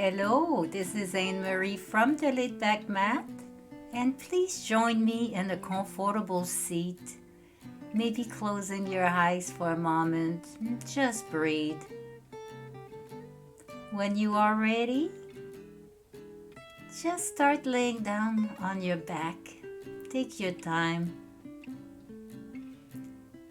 Hello, this is Anne-Marie from the Laidback Mat, and please join me in a comfortable seat, maybe closing your eyes for a moment and just breathe. When you are ready, just start laying down on your back. Take your time.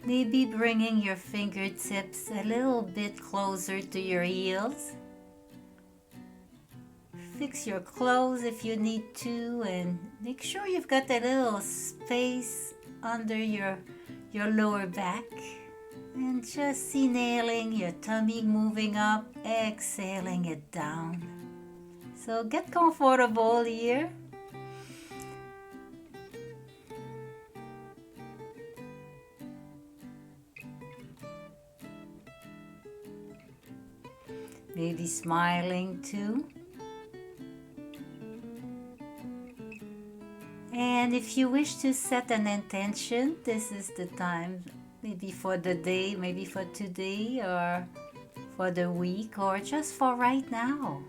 Maybe bringing your fingertips a little bit closer to your heels. Fix your clothes if you need to, and make sure you've got a little space under your lower back. And just inhaling, your tummy moving up, exhaling it down. So get comfortable here. Maybe smiling too. And if you wish to set an intention, this is the time, maybe for the day, maybe for today, or for the week, or just for right now.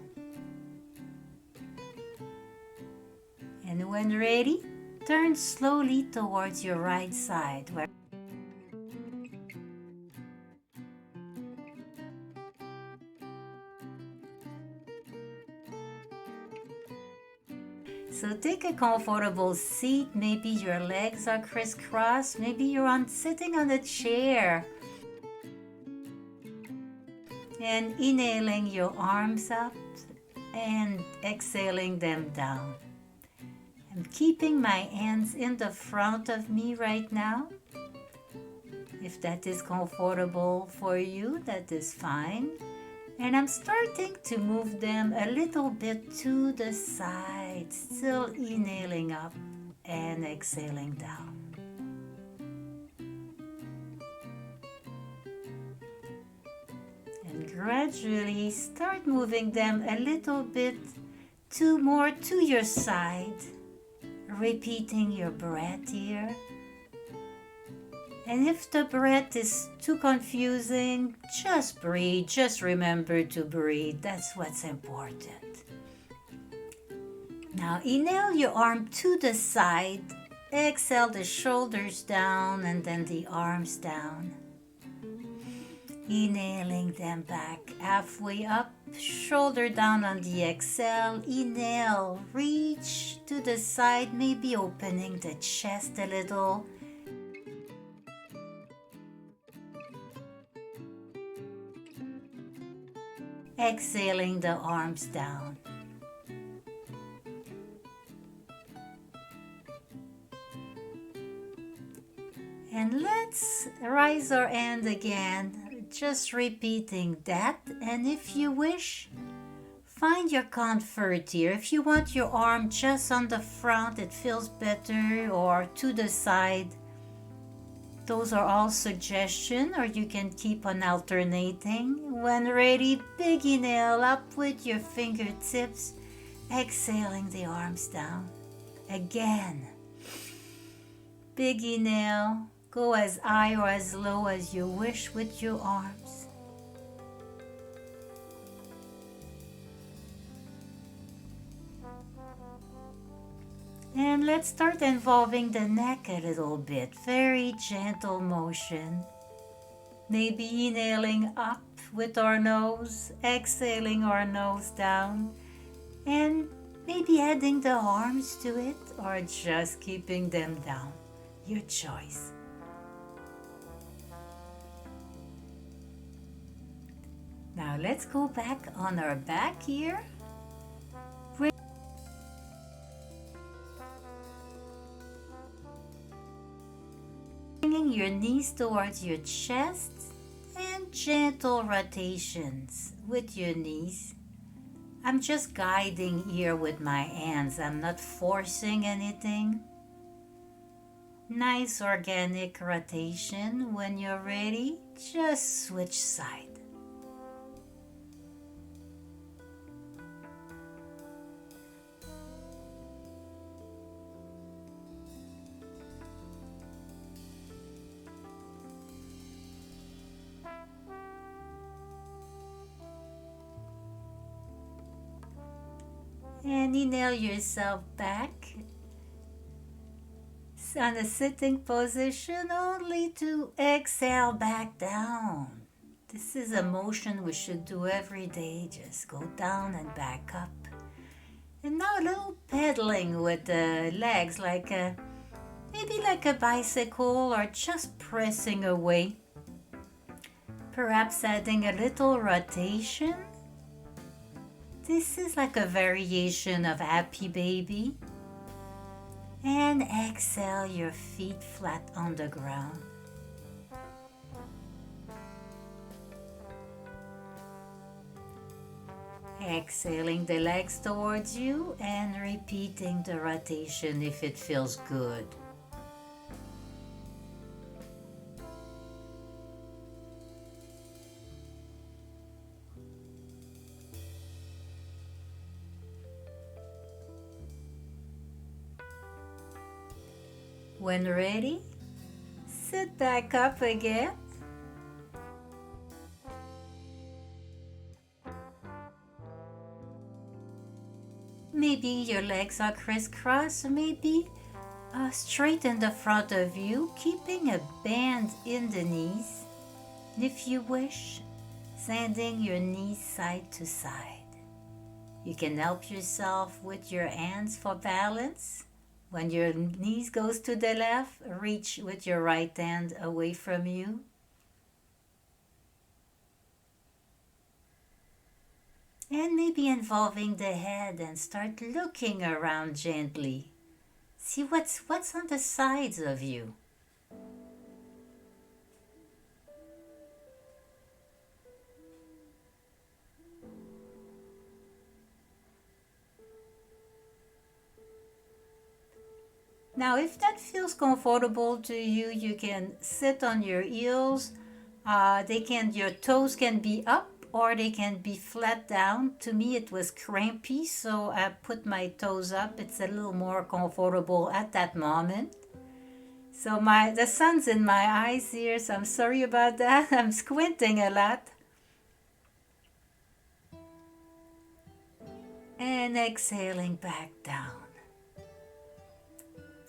And when ready, turn slowly towards your right side. So take a comfortable seat. Maybe your legs are crisscrossed. Maybe you're sitting on a chair. And inhaling your arms up and exhaling them down. I'm keeping my hands in the front of me right now. If that is comfortable for you, that is fine. And I'm starting to move them a little bit to the side, still inhaling up and exhaling down. And gradually start moving them a little bit more to your side, repeating your breath here. And if the breath is too confusing, just breathe. Just remember to breathe. That's what's important. Now inhale your arm to the side. Exhale the shoulders down and then the arms down. Inhaling them back halfway up. Shoulder down on the exhale. Inhale. Reach to the side, maybe opening the chest a little. Exhaling the arms down. And let's raise our hand again, just repeating that. And if you wish, find your comfort here. If you want your arm just on the front, it feels better, or to the side. Those are all suggestions, or you can keep on alternating. When ready, big inhale up with your fingertips, exhaling the arms down. Again, big inhale, go as high or as low as you wish with your arms. And let's start involving the neck a little bit. Very gentle motion. Maybe inhaling up with our nose, exhaling our nose down, and maybe adding the arms to it or just keeping them down. Your choice. Now let's go back on our back here. Bringing your knees towards your chest and gentle rotations with your knees. I'm just guiding here with my hands. I'm not forcing anything. Nice organic rotation. When you're ready, just switch side. And inhale yourself back on a sitting position only to exhale back down. This is a motion we should do every day. Just go down and back up. And now a little pedaling with the legs, maybe like a bicycle, or just pressing away. Perhaps adding a little rotation. This is like a variation of Happy Baby. And exhale your feet flat on the ground. Exhaling the legs towards you and repeating the rotation if it feels good. When ready, sit back up again. Maybe your legs are crisscross, or maybe straight in the front of you, keeping a bend in the knees. And if you wish, sending your knees side to side. You can help yourself with your hands for balance. When your knees goes to the left, reach with your right hand away from you. And maybe involving the head and start looking around gently. See what's on the sides of you. Now, if that feels comfortable to you, you can sit on your heels. Your toes can be up or they can be flat down. To me, it was crampy, so I put my toes up. It's a little more comfortable at that moment. So the sun's in my eyes here, so I'm sorry about that. I'm squinting a lot. And exhaling back down.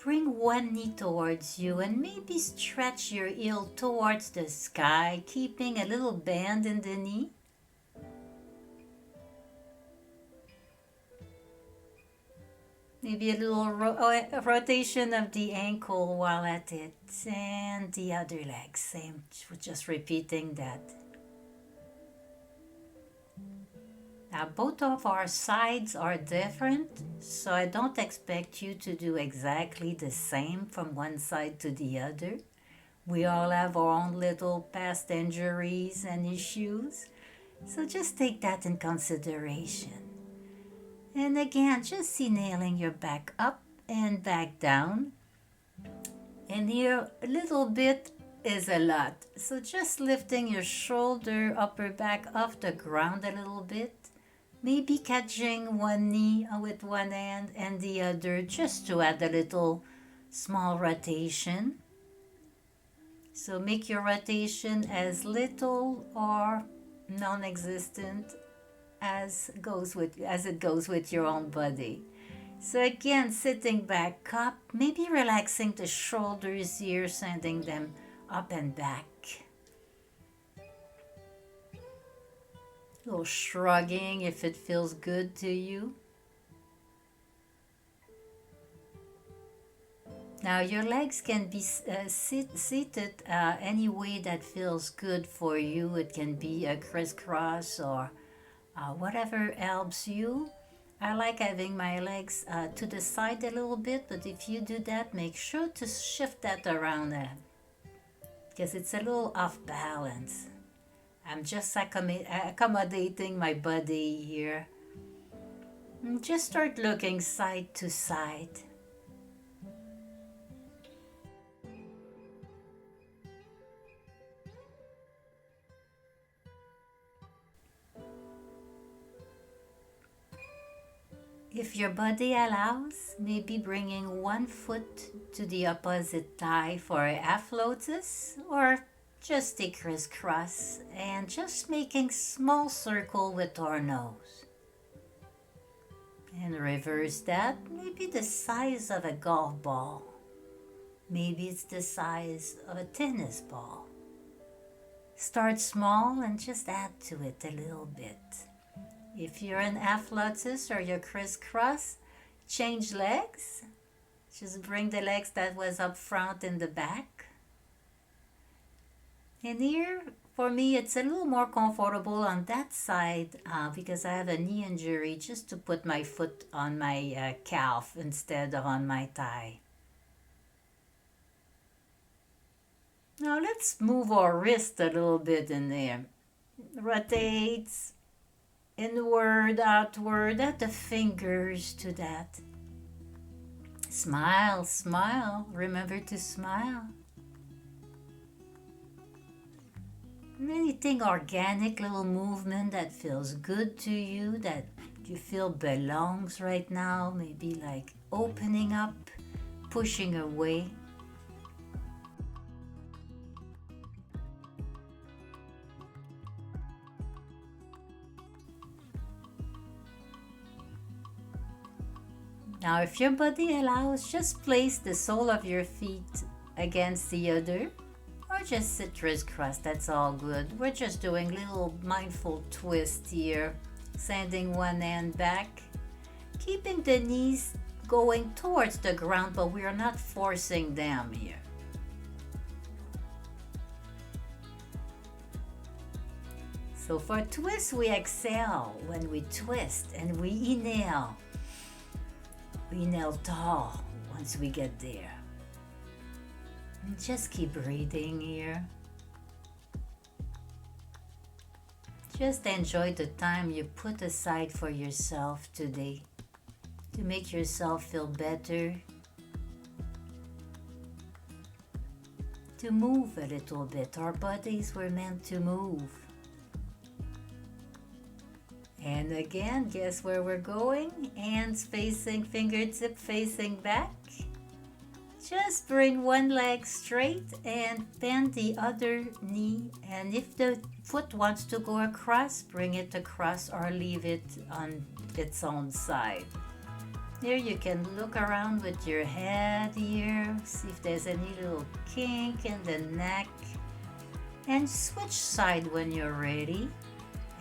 Bring one knee towards you and maybe stretch your heel towards the sky, keeping a little bend in the knee. Maybe a little rotation of the ankle while at it. And the other leg, same, just repeating that. Now both of our sides are different, so I don't expect you to do exactly the same from one side to the other. We all have our own little past injuries and issues, so just take that in consideration. And again, just inhaling your back up and back down. And here a little bit is a lot, so just lifting your shoulder, upper back off the ground a little bit. Maybe catching one knee with one hand and the other just to add a little small rotation. So make your rotation as little or non-existent as it goes with your own body. So again, sitting back up, maybe relaxing the shoulders here, sending them up and back. A little shrugging if it feels good to you. Now your legs can be seated any way that feels good for you. It can be a crisscross or whatever helps you. I like having my legs to the side a little bit, but if you do that, make sure to shift that around because it's a little off balance. I'm just accommodating my body here. And just start looking side to side. If your body allows, maybe bringing one foot to the opposite thigh for a half lotus or just a crisscross and just making small circle with our nose. And reverse that, maybe the size of a golf ball. Maybe it's the size of a tennis ball. Start small and just add to it a little bit. If you're an half lotus or you're crisscross, change legs. Just bring the legs that was up front in the back. And here, for me, it's a little more comfortable on that side because I have a knee injury, just to put my foot on my calf instead of on my thigh. Now let's move our wrist a little bit in there. Rotates, inward, outward, add the fingers to that. Smile, smile, remember to smile. Anything organic, little movement that feels good to you, that you feel belongs right now, maybe like opening up, pushing away. Now, if your body allows, just place the sole of your feet against the other, or just sit crisscross, that's all good. We're just doing little mindful twist here, sending one hand back, keeping the knees going towards the ground, but we are not forcing them here. So for twist, we exhale when we twist, and we inhale. We inhale tall once we get there. And just keep breathing here. Just enjoy the time you put aside for yourself today to make yourself feel better, to move a little bit. Our bodies were meant to move. And again, guess where we're going? Hands facing, fingertip facing back. Just bring one leg straight and bend the other knee. And if the foot wants to go across, bring it across or leave it on its own side. There you can look around with your head here, see if there's any little kink in the neck. And switch side when you're ready.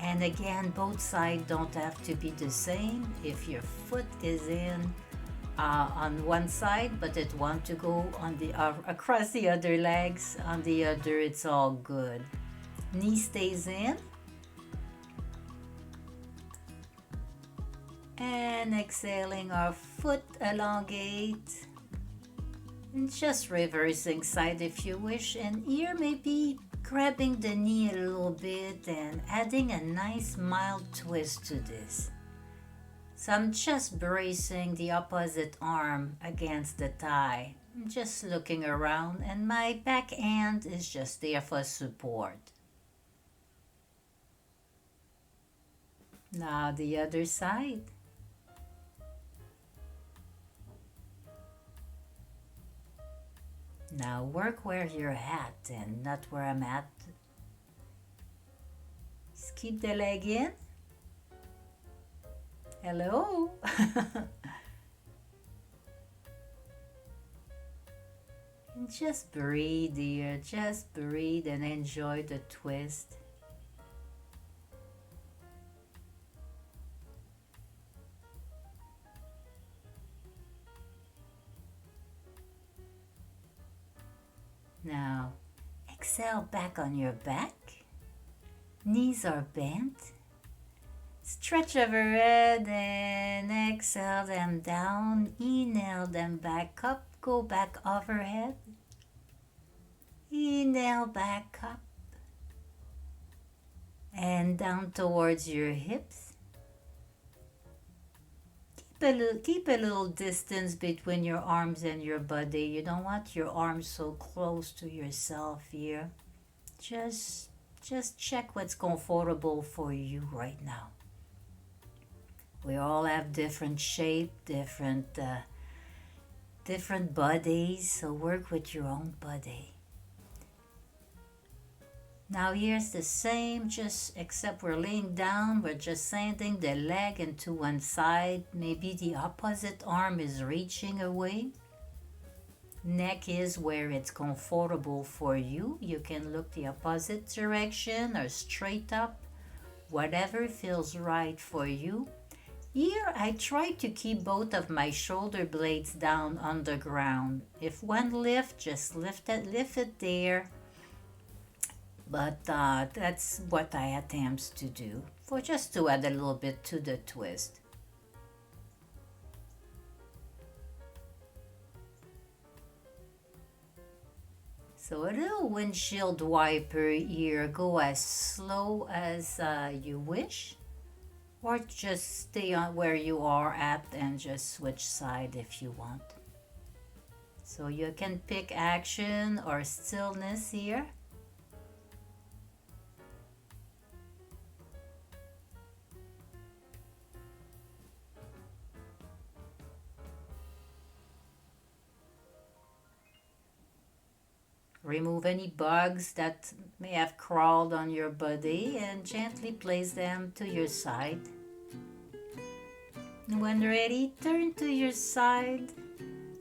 And again, both sides don't have to be the same. If your foot is in on one side, but it wants to go on the across the other legs, on the other, it's all good. Knee stays in. And exhaling, our foot elongate. And just reversing side if you wish. And here maybe grabbing the knee a little bit and adding a nice mild twist to this. So I'm just bracing the opposite arm against the thigh. I'm just looking around, and my back hand is just there for support. Now the other side. Now work where you're at and not where I'm at. Just keep the leg in. Hello. And just breathe here. Just breathe and enjoy the twist. Now, exhale back on your back. Knees are bent. Stretch overhead and exhale them down. Inhale them back up. Go back overhead. Inhale back up. And down towards your hips. Keep a little distance between your arms and your body. You don't want your arms so close to yourself here. Just check what's comfortable for you right now. We all have different shape, different bodies, so work with your own body. Now here's the same, just except we're laying down, we're just sending the leg into one side. Maybe the opposite arm is reaching away. Neck is where it's comfortable for you. You can look the opposite direction or straight up, whatever feels right for you. Here I try to keep both of my shoulder blades down on the ground. If one lift, just lift it there. But that's what I attempt to do, for just to add a little bit to the twist. So a little windshield wiper here, go as slow as you wish, or just stay on where you are at and just switch side if you want. So you can pick action or stillness here. Remove any bugs that may have crawled on your body and gently place them to your side. When ready, turn to your side.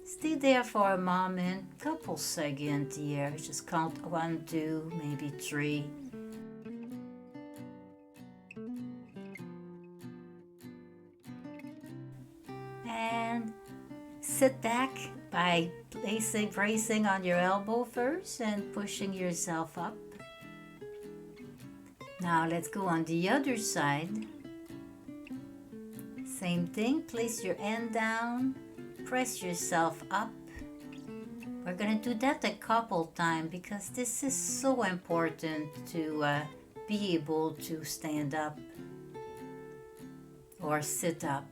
Stay there for a moment, couple seconds here. Just count 1, 2, maybe 3. And sit back by bracing on your elbow first and pushing yourself up. Now let's go on the other side. Same thing, place your hand down, press yourself up. We're going to do that a couple times because this is so important to be able to stand up or sit up.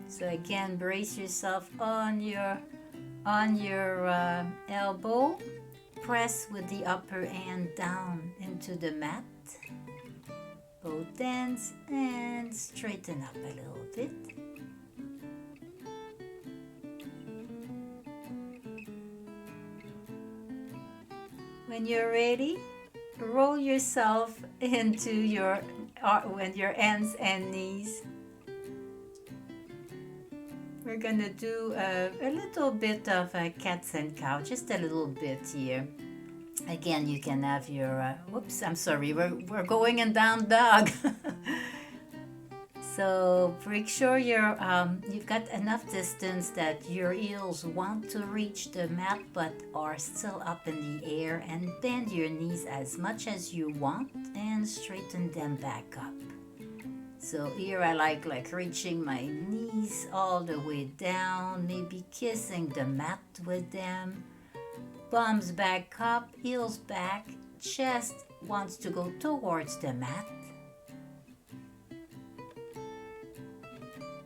So again, brace yourself on your elbow. Press with the upper hand down into the mat. Both ends, and straighten up a little bit. When you're ready, roll yourself into your hands and knees. We're gonna do a little bit of a cats and cow, just a little bit here. Again, you can have your, whoops, I'm sorry, we're going in down dog. So make sure you've got enough distance that your heels want to reach the mat but are still up in the air, and bend your knees as much as you want and straighten them back up. So here I like reaching my knees all the way down, maybe kissing the mat with them. Bums back up, heels back, chest wants to go towards the mat.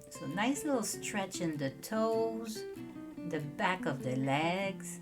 So nice little stretch in the toes, the back of the legs.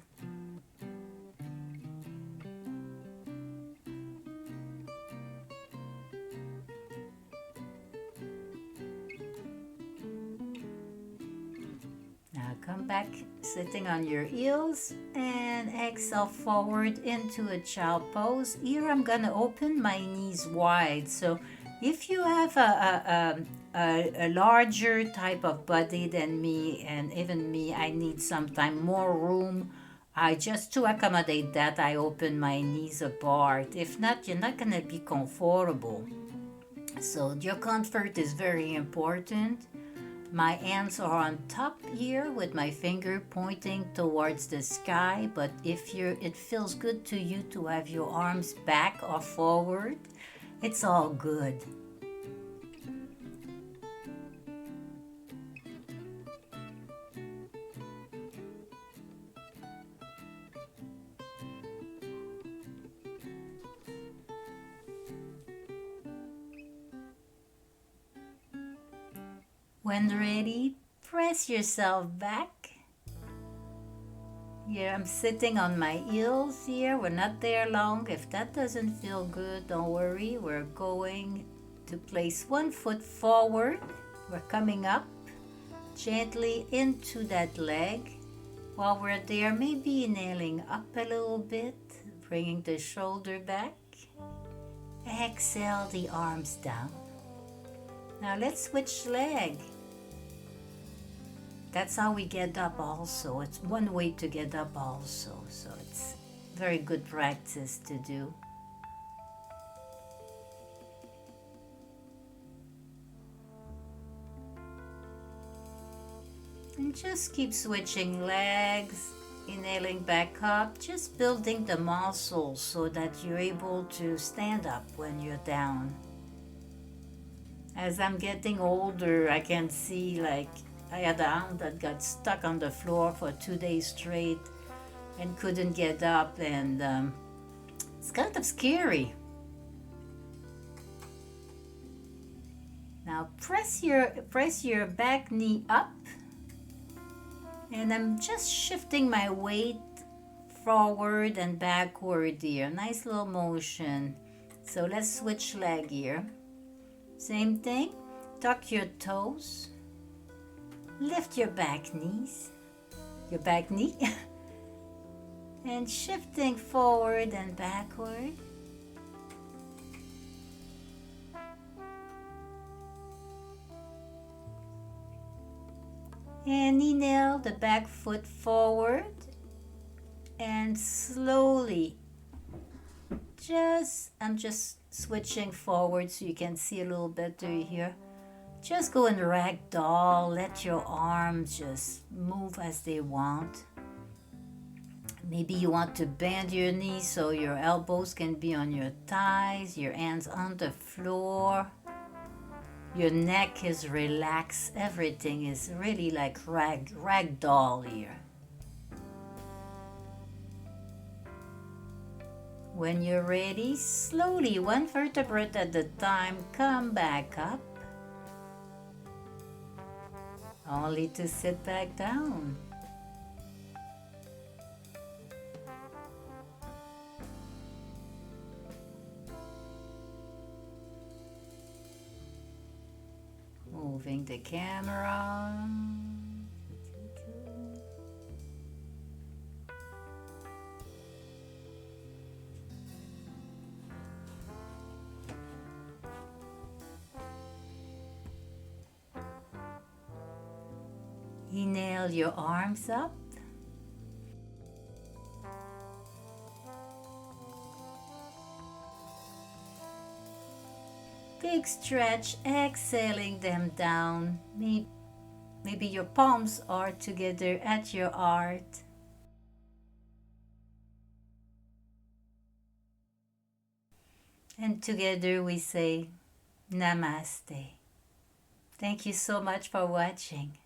Come back sitting on your heels and exhale forward into a child pose. Here I'm gonna open my knees wide. So if you have a larger type of body than me, and even me, I need sometimes more room. To accommodate that, I open my knees apart. If not, you're not gonna be comfortable. So your comfort is very important. My hands are on top here with my finger pointing towards the sky, but if it feels good to you to have your arms back or forward, it's all good. When ready, press yourself back. Here I'm sitting on my heels here. We're not there long. If that doesn't feel good, don't worry. We're going to place one foot forward. We're coming up gently into that leg. While we're there, maybe inhaling up a little bit, bringing the shoulder back. Exhale the arms down. Now let's switch leg. That's how we get up also. It's one way to get up also. So it's very good practice to do. And just keep switching legs, inhaling back up, just building the muscles so that you're able to stand up when you're down. As I'm getting older, I can see, like, I had a hound that got stuck on the floor for 2 days straight and couldn't get up, and it's kind of scary. Now press your back knee up. And I'm just shifting my weight forward and backward here. Nice little motion. So let's switch leg here. Same thing. Tuck your toes. Lift your back knees. Your back knee. And shifting forward and backward. And inhale the back foot forward and slowly I'm just switching forward so you can see a little better here. Just go in ragdoll, let your arms just move as they want. Maybe you want to bend your knees so your elbows can be on your thighs, your hands on the floor. Your neck is relaxed. Everything is really like ragdoll here. When you're ready, slowly, one vertebrae at a time, come back up. Only to sit back down. Moving the camera. Inhale your arms up. Big stretch, exhaling them down. Maybe your palms are together at your heart. And together we say Namaste. Thank you so much for watching.